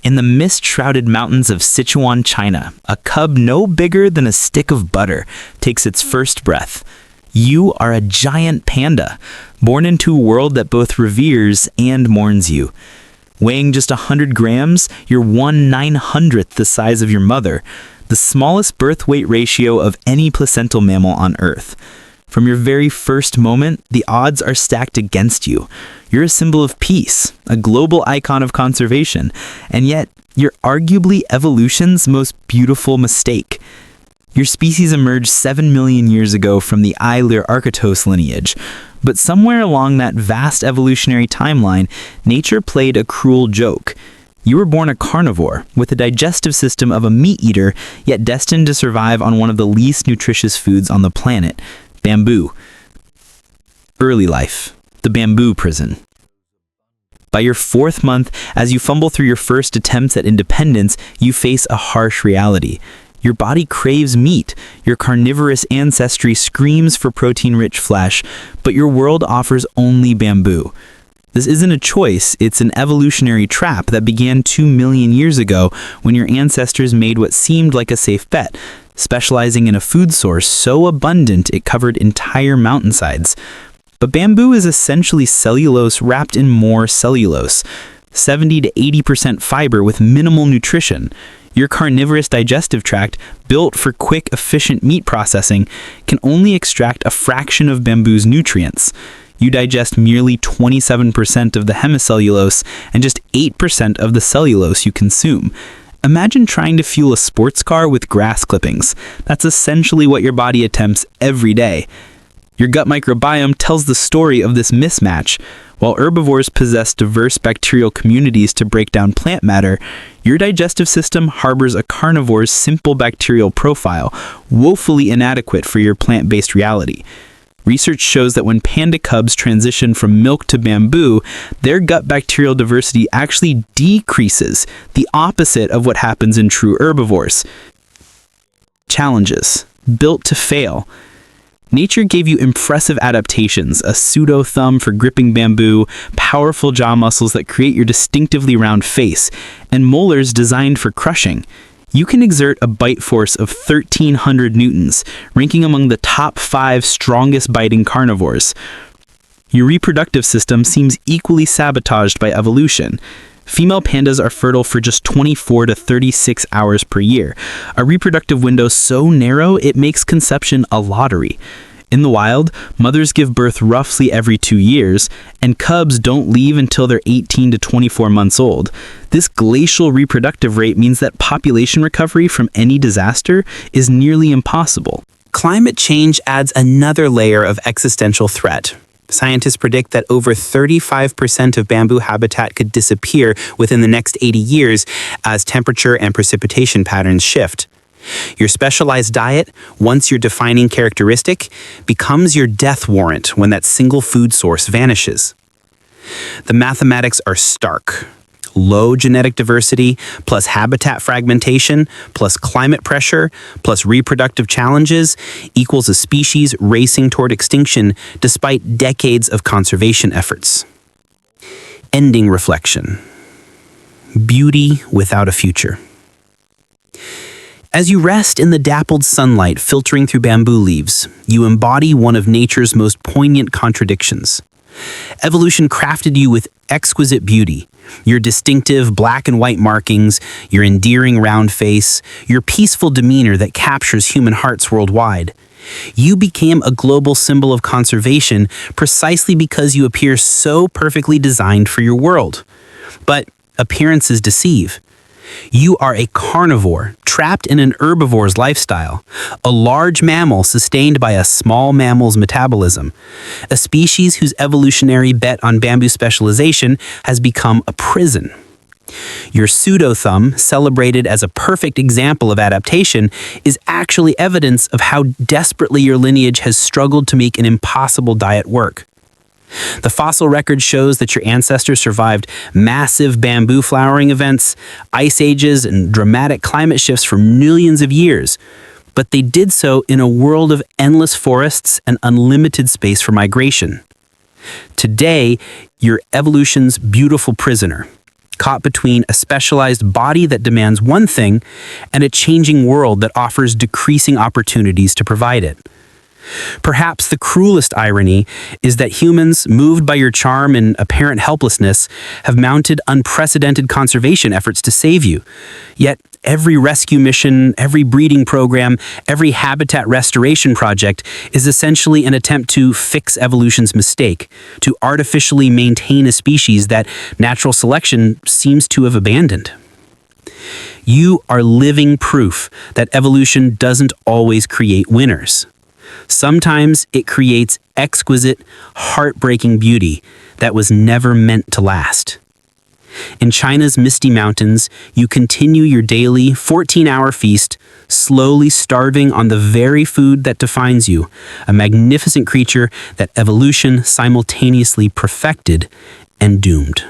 In the mist-shrouded mountains of Sichuan, China, a cub no bigger than a stick of butter takes its first breath. You are a giant panda, born into a world that both reveres and mourns you. Weighing just 100 grams, you're 1/900th the size of your mother, the smallest birth weight ratio of any placental mammal on Earth. From your very first moment, the odds are stacked against you. You're a symbol of peace, a global icon of conservation, and yet you're arguably evolution's most beautiful mistake. Your species emerged 7 million years ago from the Lyrarchatos lineage, but somewhere along that vast evolutionary timeline, nature played a cruel joke. You were born a carnivore, with a digestive system of a meat eater, yet destined to survive on one of the least nutritious foods on the planet, bamboo. Early life, the bamboo prison. By your 4th month, as you fumble through your first attempts at independence, you face a harsh reality. Your body craves meat, your carnivorous ancestry screams for protein-rich flesh, but your world offers only bamboo. This isn't a choice, it's an evolutionary trap that began 2 million years ago when your ancestors made what seemed like a safe bet, specializing in a food source so abundant it covered entire mountainsides. But bamboo is essentially cellulose wrapped in more cellulose, 70 to 80% fiber with minimal nutrition. Your carnivorous digestive tract, built for quick, efficient meat processing, can only extract a fraction of bamboo's nutrients. You digest merely 27% of the hemicellulose and just 8% of the cellulose you consume. Imagine trying to fuel a sports car with grass clippings. That's essentially what your body attempts every day. Your gut microbiome tells the story of this mismatch. While herbivores possess diverse bacterial communities to break down plant matter, your digestive system harbors a carnivore's simple bacterial profile, woefully inadequate for your plant-based reality. Research shows that when panda cubs transition from milk to bamboo, their gut bacterial diversity actually decreases, the opposite of what happens in true herbivores. Challenges. Built to fail. Nature gave you impressive adaptations, a pseudo-thumb for gripping bamboo, powerful jaw muscles that create your distinctively round face, and molars designed for crushing. You can exert a bite force of 1,300 newtons, ranking among the top 5 strongest biting carnivores. Your reproductive system seems equally sabotaged by evolution. Female pandas are fertile for just 24 to 36 hours per year, a reproductive window so narrow it makes conception a lottery. In the wild, mothers give birth roughly every 2 years, and cubs don't leave until they're 18 to 24 months old. This glacial reproductive rate means that population recovery from any disaster is nearly impossible. Climate change adds another layer of existential threat. Scientists predict that over 35% of bamboo habitat could disappear within the next 80 years as temperature and precipitation patterns shift. Your specialized diet, once your defining characteristic, becomes your death warrant when that single food source vanishes. The mathematics are stark. Low genetic diversity, plus habitat fragmentation, plus climate pressure, plus reproductive challenges, equals a species racing toward extinction despite decades of conservation efforts. Ending reflection. Beauty without a future. As you rest in the dappled sunlight filtering through bamboo leaves, you embody one of nature's most poignant contradictions. Evolution crafted you with exquisite beauty, your distinctive black and white markings, your endearing round face, your peaceful demeanor that captures human hearts worldwide. You became a global symbol of conservation precisely because you appear so perfectly designed for your world. But appearances deceive. You are a carnivore, trapped in an herbivore's lifestyle, a large mammal sustained by a small mammal's metabolism, a species whose evolutionary bet on bamboo specialization has become a prison. Your pseudo-thumb, celebrated as a perfect example of adaptation, is actually evidence of how desperately your lineage has struggled to make an impossible diet work. The fossil record shows that your ancestors survived massive bamboo flowering events, ice ages, and dramatic climate shifts for millions of years, but they did so in a world of endless forests and unlimited space for migration. Today, you're evolution's beautiful prisoner, caught between a specialized body that demands one thing and a changing world that offers decreasing opportunities to provide it. Perhaps the cruelest irony is that humans, moved by your charm and apparent helplessness, have mounted unprecedented conservation efforts to save you. Yet, every rescue mission, every breeding program, every habitat restoration project is essentially an attempt to fix evolution's mistake, to artificially maintain a species that natural selection seems to have abandoned. You are living proof that evolution doesn't always create winners. Sometimes it creates exquisite, heartbreaking beauty that was never meant to last. In China's misty mountains, you continue your daily 14-hour feast, slowly starving on the very food that defines you, a magnificent creature that evolution simultaneously perfected and doomed.